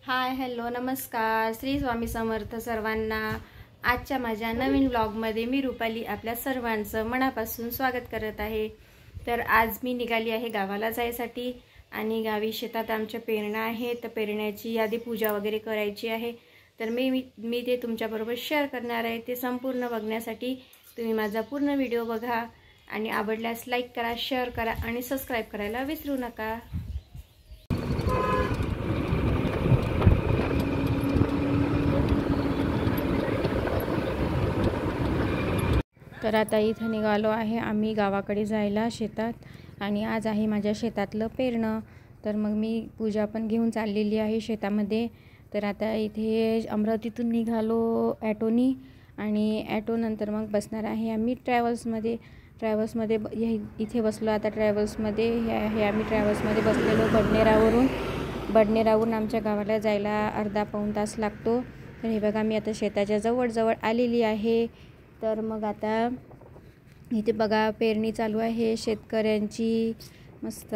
Hi hello नमस्कार श्री स्वामी समर्थ सर्वांना। आजच्या माझ्या नवीन व्लॉगमध्ये मी रुपाली आपल्या सर्वांचं मनापासून स्वागत करत आहे। तर आज मी निघाली आहे गावाला जायसाठी आणि गावी शेतात आमच्या पेरण्या आहे, तर पेरण्याची यादी पूजा वगैरे करायची आहे। तर मी ते तुमच्याबरोबर शेअर करणार आहे। ते संपूर्ण बघण्यासाठी तुम्ही माझा पूर्ण व्हिडिओ बघा आणि आवडल्यास लाईक करा, शेअर करा आणि सबस्क्राईब करायला विसरू नका। तर आता इथं निघालो आहे आम्ही गावाकडे जायला शेतात आणि आज आहे माझ्या शेतातलं पेरणं। तर मग मी पूजा पण घेऊन चाललेली आहे शेतामध्ये। तर आता इथे अमरावतीतून निघालो ॲटोनी आणि ॲटोनंतर मग बसणार आहे आम्ही ट्रॅव्हल्समध्ये। इथे बसलो आता ट्रॅव्हल्समध्ये। हे आम्ही ट्रॅव्हल्समध्ये बसलेलो बडनेरावरून आमच्या गावाला जायला अर्धा पाऊण तास लागतो। तर हे बघा मी आता शेताच्या जवळ आलेली आहे। तर मग आता इथे बघा पेरणी चालू आहे शेतकऱ्यांची मस्त।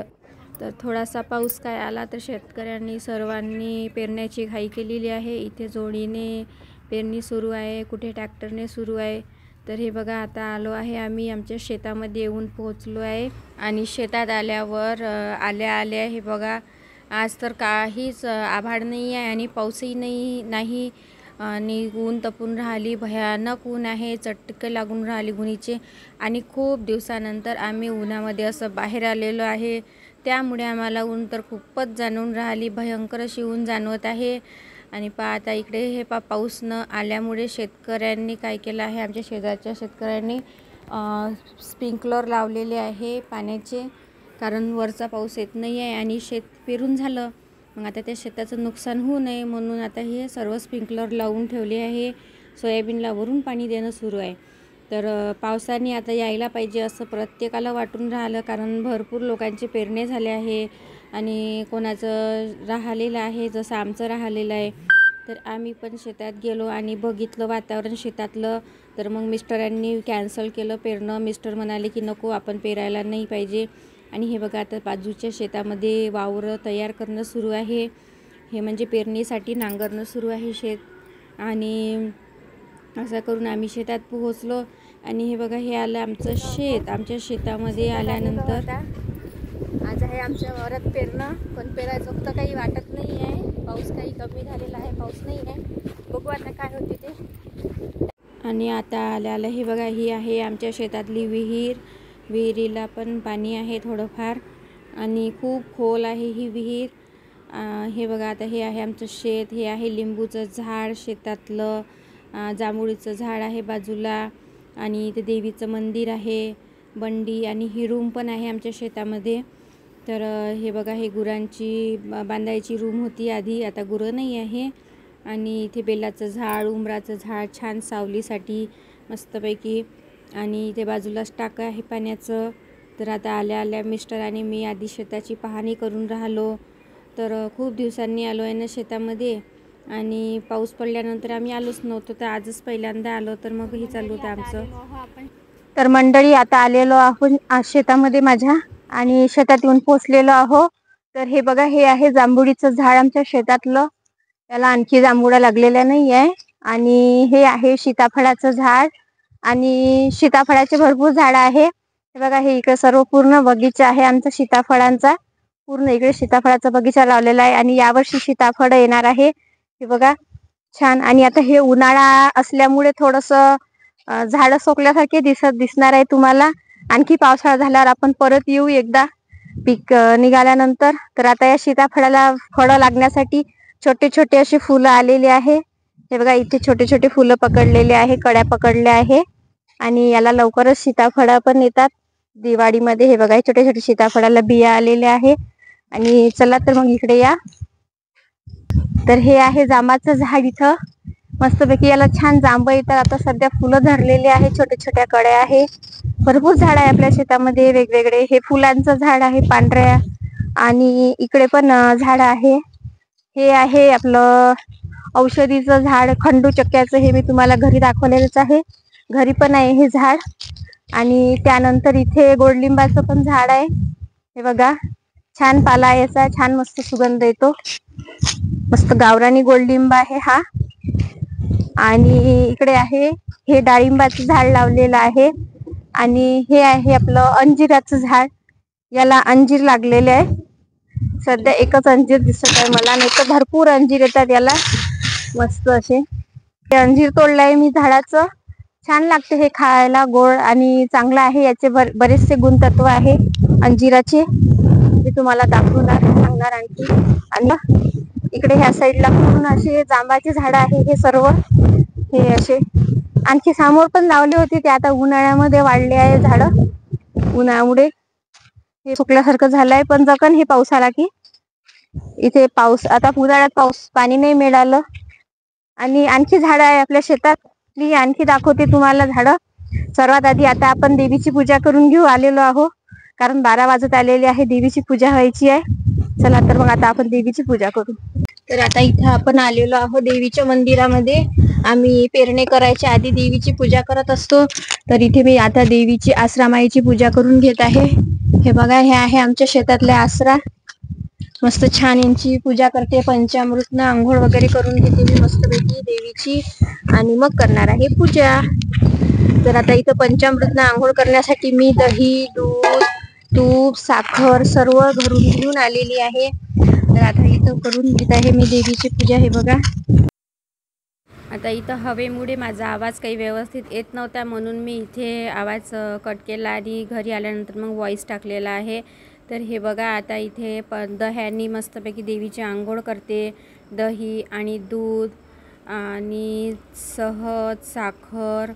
तर थोडासा पाऊस काय आला तर शेतकऱ्यांनी सर्वांनी पेरण्याची घाई केलेली आहे। इथे जोडीने पेरणी सुरू आहे, कुठे ट्रॅक्टरने सुरू आहे। तर हे बघा आता आलो आहे आम्ही आमच्या शेतामध्ये येऊन पोहोचलो आहे आणि शेतात आल्यावर आल्या हे बघा आज तर काहीच आभाळ नाही आहे आणि पाऊसही नाही आणि ऊन तपून राहिली, भयानक ऊन आहे, चटके लागून राहिली उन्हाचे आणि खूप दिवसानंतर आम्ही उन्हामध्ये असं बाहेर आलेलो आहे। त्यामुळे आम्हाला ऊन तर खूपच जाणवून राहिली, भयंकर अशी ऊन जाणवत आहे। आणि आता इकडे हे पाऊस न आल्यामुळे शेतकऱ्यांनी काय केलं आहे, आमच्या शेजारच्या शेतकऱ्यांनी स्प्रिंकलर लावलेले आहे पाण्याचे, कारण वरचा पाऊस येत नाही आहे आणि शेत पेरून झालं। मग आता त्या शेताचं नुकसान होऊ नये म्हणून आता हे सर्व स्प्रिंकलर लावून ठेवले आहे। सोयाबीनला वरून पाणी देणं सुरू आहे। तर पावसाने आता यायला पाहिजे असं प्रत्येकाला वाटून राहिलं, कारण भरपूर लोकांचे पेरणे झाले आहे आणि कोणाचं राहिलेलं आहे, जसं आमचं राहिलेलं आहे। तर आम्ही पण शेतात गेलो आणि बघितलं वातावरण शेतातलं। तर मग मिस्टरांनी कॅन्सल केलं पेरणं। मिस्टर म्हणाले की नको, आपण पेरायला नाही पाहिजे। आणि हे बघा आता बाजूच्या शेतामध्ये वावरं तयार करणं सुरू आहे, हे म्हणजे पेरणीसाठी नांगरणं सुरू आहे शेत। आणि असं करून आम्ही शेतात पोहोचलो आणि हे बघा हे आलं आमचं शेत। आमच्या शेतामध्ये आल्यानंतर आज आहे आमच्या वावरात पेरणं, पण पेरायचं फक्त काही वाटत नाही आहे, पाऊस काही कमी झालेला आहे, पाऊस नाही आहे, बघू आता काय होते ते। आणि आता आलं हे बघा ही आहे आमच्या शेतातली विहिरीला पण पाणी आहे थोडंफार आणि खूप खोल आहे ही विहीर। हे बघा आता हे आहे आमचं शेत, हे आहे लिंबूचं झाड शेतातलं, जांभुळीचं झाड आहे बाजूला आणि इथे देवीचं मंदिर आहे, बंडी आणि ही रूम पण आहे आमच्या शेतामध्ये। तर हे बघा हे गुरांची बांधायची रूम होती आधी, आता गुरं नाही आहे। आणि इथे बेलाचं झाड, उंबराचं झाड छान सावलीसाठी मस्तपैकी, आणि इथे बाजूलाच टाकं आहे पाण्याचं। तर आता आल्या मिस्टर आणि मी आधी शेताची पाहणी करून राहिलो। तर खूप दिवसांनी आलो आहे ना शेतामध्ये आणि पाऊस पडल्यानंतर आम्ही आलोच नव्हतो, तर आजच पहिल्यांदा आलो। तर मग हे चालू होतं आमचं। तर मंडळी आता आलेलो आहोत आज शेतामध्ये माझ्या आणि शेतात येऊन पोचलेलो आहो। तर हे बघा हे आहे जांभुळीचं झाड आमच्या शेतातलं, त्याला आणखी जांभुळा लागलेल्या नाही आहे। आणि हे आहे सीताफळाचं झाड आणि सीताफळाचे भरपूर झाड आहे। हे बघा हे इकडे सर्व पूर्ण बगीचा आहे आमचा सीताफळांचा, पूर्ण इकडे सीताफळाचा बगीचा लावलेला आहे आणि यावर्षी सीताफळ येणार आहे। हे बघा छान। आणि आता हे उन्हाळा असल्यामुळे थोडंसं झाडं सोकल्यासारखे दिसणार आहे तुम्हाला। आणखी पावसाळा झाल्यावर आपण परत येऊ एकदा पीक निघाल्यानंतर। तर आता या सीताफळाला फळं लागण्यासाठी छोटे छोटे असे फुलं आलेले आहे। हे बघा इथे छोटे छोटे फुलं पकडलेले आहे, कळ्या पकडल्या आहे आणि याला लवकरच सीताफळ पण येतात दिवाळीमध्ये। हे बघा छोटे छोटे सीताफळाला बिया आलेल्या आहे। आणि चला तर मग इकडे या। तर हे आहे जांबाचं झाड, इथं मस्तपैकी याला छान जांब येतात। आता सध्या फुलं धरलेले आहे, छोट्या छोट्या कळ्या आहे, भरपूर झाड आहे आपल्या शेतामध्ये वेगवेगळे। हे फुलांचं झाड आहे पांढऱ्या, आणि इकडे पण झाड आहे। हे आहे आपलं औषधीचं झाड खंडू चक्क्याचं, हे मी तुम्हाला घरी दाखवलेलंच आहे, घरी पण आहे हे झाड। आणि त्यानंतर इथे गोडलिंबाचं पण झाड आहे, हे बघा छान पाला याचा, छान मस्त सुगंध येतो। मस्त गावरानी गोडलिंब आहे हा. आणि इकडे आहे हे डाळिंबाचं झाड लावलेलं आहे. आणि हे आहे आपलं अंजिराचं झाड. याला अंजीर लागलेले आहे. सध्या एकच अंजीर दिसत आहे मला, नाही तर भरपूर अंजीर येतात याला मस्त असे. ते अंजीर तोडलंय मी झाडाचं. छान लागते हे खायला, गोड आणि चांगलं आहे. याचे बरेचसे गुणतत्व आहे अंजिराचे, ते तुम्हाला दाखवणार सांगणार आणखी. आणि इकडे ह्या साईडला पूर्ण असे जांबाचे झाड आहे हे सर्व. हे असे आणखी समोर पण लावले होते, ते आता उन्हाळ्यामध्ये वाढले आहे झाड. उन्हामुळे हे सुकल्यासारखं झालंय. पण जकन हे पाऊस आला की, इथे पाऊस आता उन्हाळ्यात पाणी नाही मिळालं. आणि आणखी झाड आहे आपल्या शेतात, मी आणखी दाखवते तुम्हाला झाड. सर्वात आधी आता आपण देवीची पूजा करून घेऊ आलेलो आहो, कारण 12 वाजत आलेले आहे. देवीची पूजा व्हायची आहे. चला तर मग आता आपण देवीची पूजा करू. तर आता इथं आपण आलेलो आहोत देवीच्या मंदिरामध्ये. आम्ही पेरणे करायच्या आधी देवीची पूजा करत असतो. तर इथे मी आता देवीची आसरामाईची पूजा करून घेत आहे. हे बघा, हे आहे आमच्या शेतातले आसरा. मस्त छान यांची पूजा करते. पंचामृतनं आंघोळ वगैरे करून घेते मी मस्तपैकी देवीची, आणि मग करणार आहे पूजा. तर आता इथं पंचामृतनं आंघोळ करण्यासाठी मी दही, दूध, तूप, साखर सर्व घरून घेऊन आलेली आहे. तर आता इथं करून घेत आहे मी देवीची पूजा. हे बघा, आता इथं हवेमुळे माझा आवाज काही व्यवस्थित येत नव्हता, म्हणून मी इथे आवाज कट केला आणि घरी आल्यानंतर मग व्हॉइस टाकलेला आहे. तर हे बघा, आता इथे दह्यानी मस्तपैकी देवीची आंघोळ करते. दही आणि दूध आणि सहज, साखर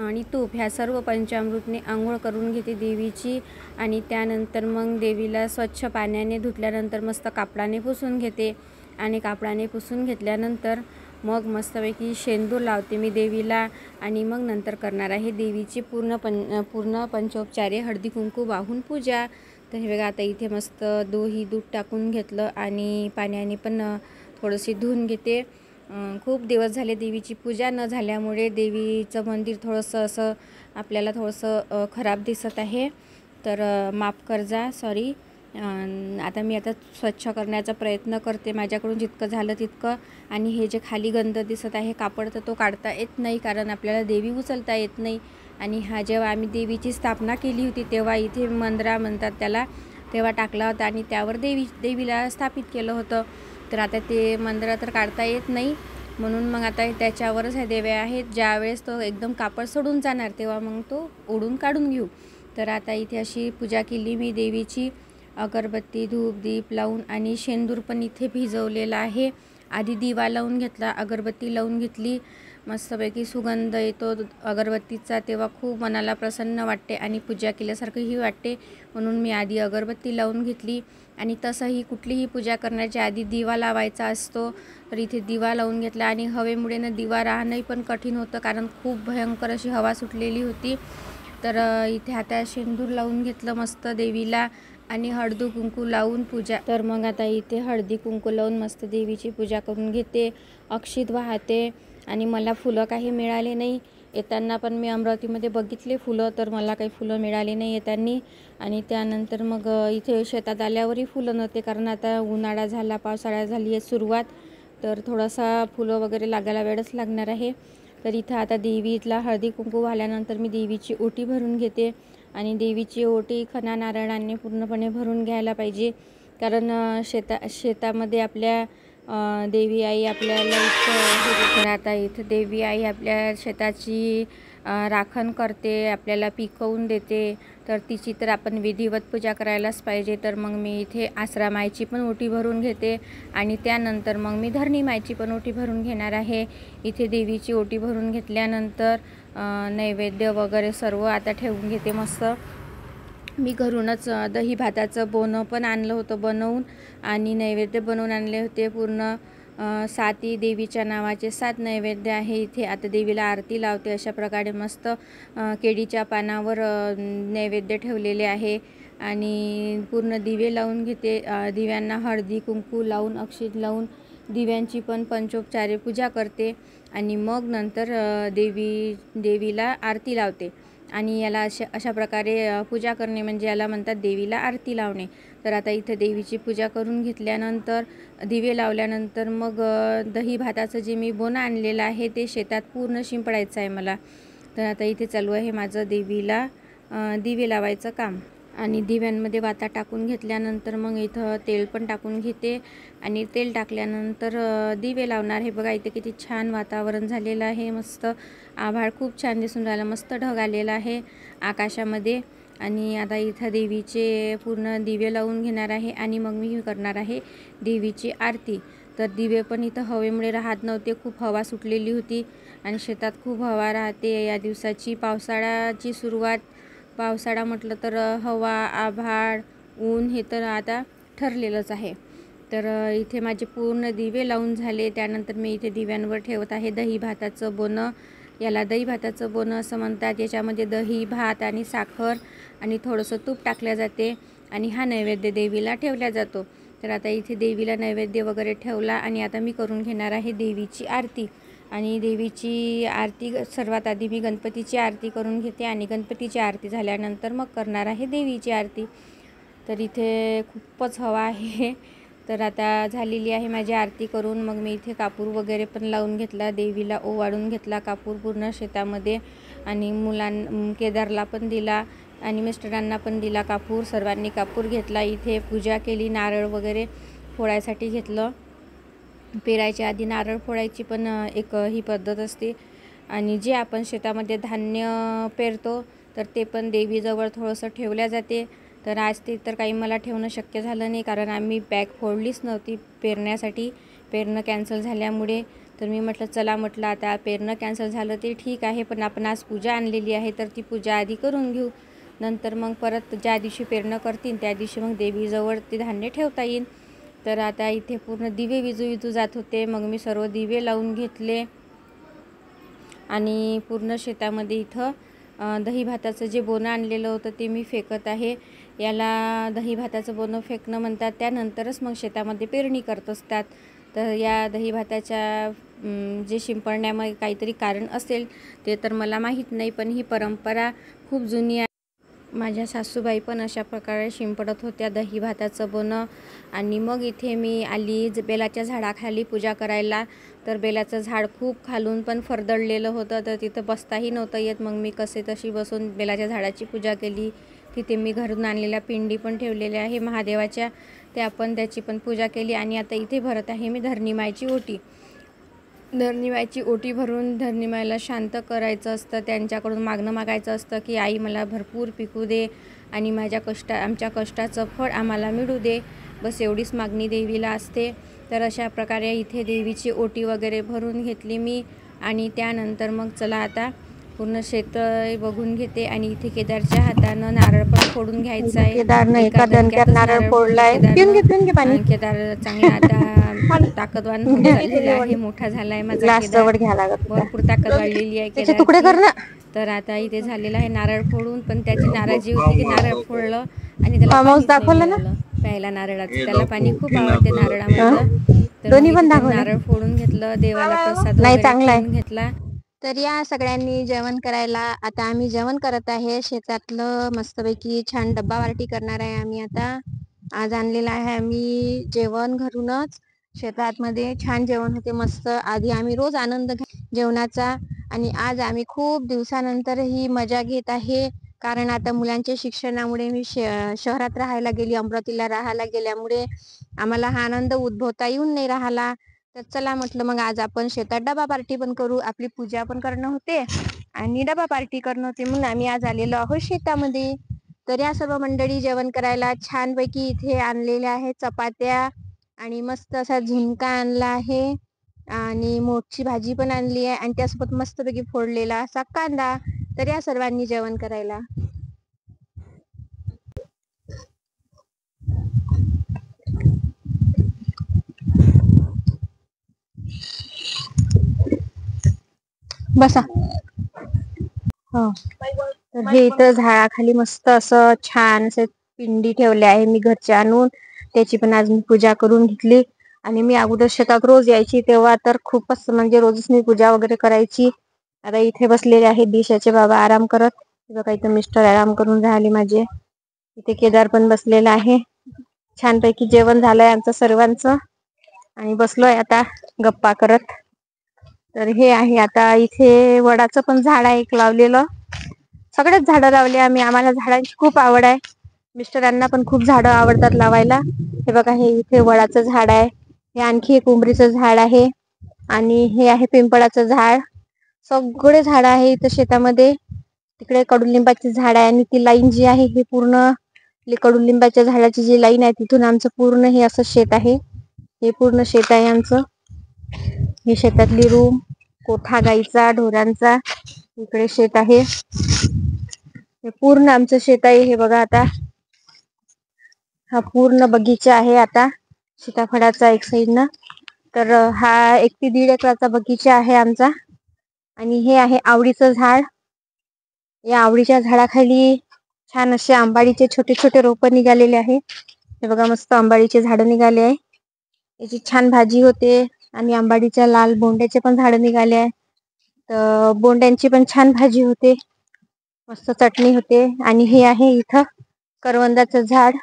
आणि तूप ह्या सर्व पंचामृतने आंघोळ करून घेते देवीची. आणि त्यानंतर मग देवीला स्वच्छ पाण्याने धुतल्यानंतर मस्त कापडाने पुसून घेते. आणि कापडाने पुसून घेतल्यानंतर मग मस्तपैकी शेंदूर लावते मी देवीला. आणि मग नंतर करणार आहे देवीची पूर्ण पंचोपचारे, हळदी कुंकू वाहून पूजा. तर हे बघा, आता इथे मस्त दूध टाकून घेतलं आणि पाण्याने पण थोडंशी धुवून घेते. खूप दिवस झाले देवीची पूजा न झाल्यामुळे देवीचं मंदिर थोडंसं असं आपल्याला थोडंसं खराब दिसत आहे. तर माफ कर जा, सॉरी. आता मी स्वच्छ करण्याचा प्रयत्न करते, माझ्याकडून जितकं झालं तितकं. आणि हे जे खाली गंध दिसत आहे कापड, तर तो काढता येत नाही, कारण आपल्याला देवी उचलता येत नाही. आणि हा जेव्हा आम्ही देवीची स्थापना केली होती तेव्हा इथे मंदिरा म्हणतात त्याला, तेव्हा टाकला होता आणि त्यावर देवीला स्थापित केलं होतं. तर आता ते मंदिर तर काढता येत नाही, म्हणून मग आता त्याच्यावरच ह्या देव्या आहेत. ज्यावेळेस तो एकदम कापड सोडून जाणार तेव्हा मग तो ओढून काढून घेऊ. तर आता इथे अशी पूजा केली मी देवीची. अगरबत्ती, धूप, दीप लावून आणि शेंदूर पण इथे भिजवलेला आहे. आधी दिवा लावून घेतला, अगरबत्ती लावून घेतली. मस्तपैकी सुगंध येतो अगरबत्तीचा, तेव्हा खूप मनाला प्रसन्न वाटते आणि पूजा केल्यासारखंही वाटते. म्हणून मी आधी अगरबत्ती लावून घेतली. आणि तसंही कुठलीही पूजा करण्याच्या आधी दिवा लावायचा असतो. तर इथे दिवा लावून घेतला. आणि हवेमुळे ना दिवा राहणंही पण कठीण होतं, कारण खूप भयंकर अशी हवा सुटलेली होती. तर इथे आता शेंदूर लावून घेतलं मस्त देवीला आणि हळदी कुंकू लावून पूजा. तर मग आता इथे हळदी कुंकू लावून मस्त देवीची पूजा करून घेते. अक्षित वाहते. आणि मला फुलं काही मिळाले नाही येताना, पण मी अमरावतीमध्ये बघितले फुलं, तर मला काही फुलं मिळाली नाही येताना. आणि त्यानंतर मग इथे शेतात आल्यावरही फुलं नव्हते, कारण आता उन्हाळा झाला, पावसाळा झाली आहे सुरुवात, तर थोडासा फुलं वगैरे लागायला वेळच लागणार आहे. तर इथं आता देवीला हळदी कुंकू वाहिल्यानंतर मी देवीची ओटी भरून घेते. आणि देवीची ओटी खणा नारळांनी पूर्णपणे भरून घ्यायला पाहिजे, कारण शेतामध्ये आपल्या देवी आई आपल्याला इथं आता इथं देवी आई आपल्या शेताची राखण करते, आपल्याला पिकवून देते. तर तिची तर आपण विधिवत पूजा करायलाच पाहिजे. तर मग मी इथे आसरा मायची पण ओटी भरून घेते. आणि त्यानंतर मग मी धरणी मायची पण ओटी भरून घेणार आहे. इथे देवीची ओटी भरून घेतल्यानंतर नैवेद्य वगैरे सर्व आता ठेवून घेते मस्त. मी घरूनच दही भाताचं बोनं पण आणलं होतं बनवून, आणि नैवेद्य बनवून आणले होते. पूर्ण 7 देवीच्या नावाचे 7 नैवेद्य आहे इथे. आता देवीला आरती लावते अशा प्रकारे मस्त केळीच्या पानावर नैवेद्य ठेवलेले आहे. आणि पूर्ण दिवे लावून घेते. दिव्यांना हळदी कुंकू लावून, अक्षित लावून दिव्यांची पण पंचोपचारे पूजा करते. आणि मग नंतर देवीला आरती लावते. आणि याला अशा प्रकारे पूजा करणे म्हणजे याला म्हणतात देवीला आरती लावणे. तर आता इथे देवीची पूजा करून घेतल्यानंतर दिवे लावल्यानंतर मग दही भाताचं जे मी बोनं आणलेलं आहे ते शेतात पूर्ण शिंपडायचं आहे मला. तर आता इथे चालू आहे माझं देवीला दिवे लावायचं काम. आणि दिव्यांमध्ये वाता टाकून घेतल्यानंतर मग इथं तेल पण टाकून घेते आणि तेल टाकल्यानंतर दिवे लावणार. हे बघा इथे किती छान वातावरण झालेलं आहे. मस्त आभाळ खूप छान दिसून राहिलं, मस्त ढग आलेला आहे आकाशामध्ये. आणि आता इथं देवीचे पूर्ण दिवे लावून घेणार आहे आणि मग मी करणार आहे देवीची आरती. तर दिवे पण इथं हवेमुळे राहत नव्हते, खूप हवा सुटलेली होती आणि शेतात खूप हवा राहते या दिवसाची. पावसाळ्याची सुरुवात, पावसाळा म्हटलं तर हवा, आभाळ, ऊन हे तर आता ठरलेलंच आहे. तर इथे माझे पूर्ण दिवे लावून झाले. त्यानंतर मी इथे दिव्यांवर ठेवत आहे दही भाताचं बोनं. याला दही भाताचं बोनं असं म्हणतात. याच्यामध्ये दही, भात आणि साखर आणि थोडंसं तूप टाकल्या जाते आणि हा नैवेद्य देवीला ठेवला जातो. तर आता इथे देवीला नैवेद्य वगैरे ठेवला आणि आता मी करून घेणार आहे देवीची आरती. आणि देवीची आरती सर्वात आधी मी गणपतीची आरती करून घेते आणि गणपतीची आरती झाल्यानंतर मग करणार आहे देवीची आरती. तर इथे खूपच हवा आहे. तर आता झालेली आहे माझी आरती करून. मग मी इथे कापूर वगैरे पण लावून घेतला, देवीला ओवाळून घेतला कापूर पूर्ण शेतामध्ये आणि केदारला पण दिला आणि मिस्टरांना पण दिला कापूर. सर्वांनी कापूर घेतला. इथे पूजा केली, नारळ वगैरे फोडायसाठी घेतलं. पेरायच्या आधी नारळ फोडायची पण एक ही पद्धत असते. आणि जे आपण शेतामध्ये धान्य पेरतो तर ते पण देवीजवळ थोडंसं ठेवल्या जाते. तर आज ते तर काही मला ठेवणं शक्य झालं नाही, कारण आम्ही बॅग फोडलीच नव्हती पेरण्यासाठी, पेरणं कॅन्सल झाल्यामुळे. तर मी म्हटलं चला म्हटलं आता पेरणं कॅन्सल झालं ते ठीक आहे, पण आपण आज पूजा आणलेली आहे तर ती पूजा आधी करून घेऊ. नंतर मग परत ज्या दिवशी पेरणं करतील त्या दिवशी मग देवीजवळ ते धान्य ठेवता येईल. तर आता इथे पूर्ण दिवे विजू जात होते. मग मी सर्व दिवे लावून घेतले आणि पूर्ण शेतामध्ये इथं दही भाताचं जे बोनं आणलेलं होतं ते मी फेकत आहे. याला दही भाताचं बोनं फेकणं म्हणतात. त्यानंतरच मग शेतामध्ये पेरणी करत असतात. तर या दही भाताच्या जे शिंपडण्यामध्ये काहीतरी कारण असेल ते तर मला माहीत नाही, पण ही परंपरा खूप जुनी आहे. माझ्या सासूबाई पण अशा प्रकारे शिंपडत होत्या दही भाताचं बोनं. आणि मग इथे मी आली बेलाच्या झाडाखाली पूजा करायला. तर बेलाचं झाड खूप खालून पण फरदडलेलं होतं, तर तिथं बसताही नव्हतं येत. मग मी कसे तशी बसून बेलाच्या झाडाची पूजा केली. तिथे मी घरून आणलेल्या पिंडी पण ठेवलेल्या आहे महादेवाच्या, त्या पण त्याची पण पूजा केली. आणि आता इथे भरत आहे मी धरणीमाईची ओटी. धरणीमाईची ओटी भरून धरणीमाईला शांत करायचं असतं, त्यांच्याकडून मागायचं असतं की आई मला भरपूर पिकू दे आणि आमच्या कष्टाचं फळ आम्हाला मिळू दे. बस एवढीच मागणी देवीला असते. तर अशा प्रकारे इथे देवीची ओटी वगैरे भरून घेतली मी. आणि त्यानंतर मग चला आता पूर्ण शेत बघून घेते. आणि इथे केदारच्या हातानं नारळ पण फोडून घ्यायचा आहे. एका दणक्यातच नारळ फोडलाय केदारनं. केदार चांगला आता ताकदवान होऊन चाललेला आहे, मोठा झालाय माझा केदार, भरपूर ताकद वाढलेली आहे केदारची. तर आता इथे झालेला आहे नारळ फोडून, पण त्याची नाराजी होती की नारळ फोडलं आणि त्याला पाणीच नाही मिळालं प्यायला नारळाचं. त्याला पाणी खूप आवडते नारळामधलं. तर नारळ फोडून घेतलं, देवाला प्रसाद वगैरे ठेवून घेतला. तर या सगळ्यांनी जेवण करायला. आता आम्ही जेवण करत आहे शेतातलं मस्तपैकी छान डब्बा पार्टी करणार आहे आम्ही. आता आज आणलेलं आहे आम्ही जेवण घरूनच. शेतातमध्ये छान जेवण होते मस्त. आधी आम्ही रोज आनंद जेवणाचा आणि आज आम्ही खूप दिवसानंतर ही मजा घेत आहे, कारण आता मुलांच्या शिक्षणामुळे मी शहरात राहायला गेली, अमरावतीला राहायला गेल्यामुळे आम्हाला हा आनंद उद्भवता येऊन नाही राहिला. तर चला म्हटलं मग आज आपण शेतात डबा पार्टी पण करू, आपली पूजा पण करणं होते आणि डबा पार्टी करणं होते, म्हणून आम्ही आज आलेलो आहोत शेतामध्ये. तर या सर्व मंडळी जेवण करायला छानपैकी इथे आणलेल्या आहेत चपात्या आणि मस्त असा झुणका आणला आहे आणि मोठची भाजी पण आणली आहे आणि त्यासोबत मस्तपैकी फोडलेला असा कांदा. तर या सर्वांनी जेवण करायला. बसा. हो, तर हे इथं झाडाखाली मस्त असं छान असे पिंडी ठेवले आहे मी घरच्या आणून. त्याची पण आज मी पूजा करून घेतली. आणि मी अगोदर शेतात रोज यायची तेव्हा तर खूपच म्हणजे रोजच मी पूजा वगैरे करायची. आता इथे बसलेले आहे दिशाचे बाबा आराम करत. बघा इथं मिस्टर आराम करून राहिले माझे. इथे केदार पण बसलेला आहे. छानपैकी जेवण झालंय आमचं सर्वांचं आणि बसलोय आता गप्पा करत. तर हे आहे आता इथे वडाचं पण झाड आहे एक लावलेलं. सगळेच झाडं लावले आम्ही. आम्हाला झाडांची खूप आवड आहे. मिस्टरांना पण खूप झाडं आवडतात लावायला. हे बघा हे इथे वडाचं झाड आहे. हे आणखी एक उंबरीचं झाड आहे आणि हे आहे पिंपळाचं झाड. सगळे झाड आहे इथं शेतामध्ये. तिकडे कडुलिंबाचे झाड आहे आणि ती लाईन जी आहे हे पूर्ण कडुलिंबाच्या झाडाची जी लाईन आहे तिथून आमचं पूर्ण हे असं शेत आहे. हे पूर्ण शेत आहे आमचं. ही शेतातली रूम, कोठा गाईचा ढोरांचा. इकडे शेत आहे. हे पूर्ण आमचं शेत आहे. हे बघा आता हा पूर्ण बगीचा आहे आता सीताफळाचा एक साईडनं. तर हा 1 ते 1.5 एकराचा बगीचा आहे आमचा. आणि हे आहे आवडीचं झाड. या आवडीच्या झाडाखाली छान असे आंबाडीचे छोटे छोटे रोप निघालेले आहे. हे बघा मस्त आंबाडीचे झाड निघाले आहे. याची छान भाजी होते आणि आंबाडीच्या लाल बोंड्याचे पण झाड निघाले आहे. तर बोंड्यांची पण छान भाजी होते, मस्त चटणी होते. आणि हे आहे इथं करवंदाचं झाड.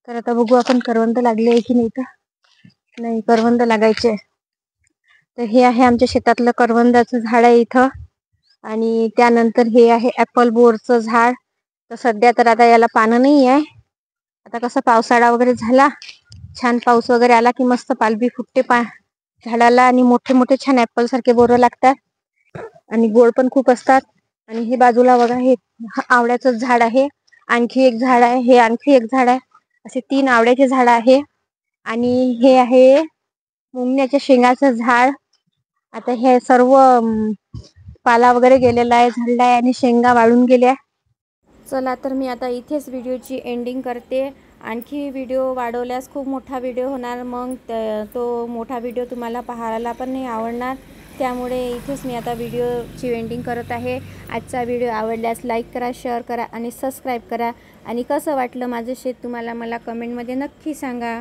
तर आता बघू आपण करवंद लागले आहे की नाही. इथं नाही करवंद लागायचे. तर हे आहे आमच्या शेतातलं करवंदाचं झाड आहे इथं. आणि त्यानंतर हे आहे ऍपल बोरचं झाड. तर सध्या तर आता याला पानं नाही आहे. आता कसं पावसाळा वगैरे झाला, छान पाऊस वगैरे आला की मस्त पालवी फुटते झाडाला आणि मोठे मोठे छान ऍपल सारखे बोरं लागतात आणि गोड पण खूप असतात. आणि हे बाजूला बघा हे आवळ्याचं झाड आहे. आणखी एक झाड आहे. हे आणखी एक झाड आहे. असे 3 आवळ्याचे झाड आहे. आणि हे आहे मुंगण्याच्या शेंगाचं झाड. आता हे सर्व पाला वगैरे गेलेला आहे, झडला आहे आणि शेंगा वाळून गेल्या. चला तर मी आता इथेच व्हिडिओची एंडिंग करते. आणखी व्हिडिओ वाढवल्यास खूप मोठा व्हिडिओ होणार. मग तो मोठा व्हिडिओ तुम्हाला पाहायला पण नाही आवडणार. त्यामुळे इथेच मी आता व्हिडिओची एंडिंग करत आहे. आजचा व्हिडिओ आवडल्यास लाईक करा, शेअर करा आणि सबस्क्राईब करा. आणि कसं वाटलं माझं शेत तुम्हाला मला कमेंटमध्ये नक्की सांगा.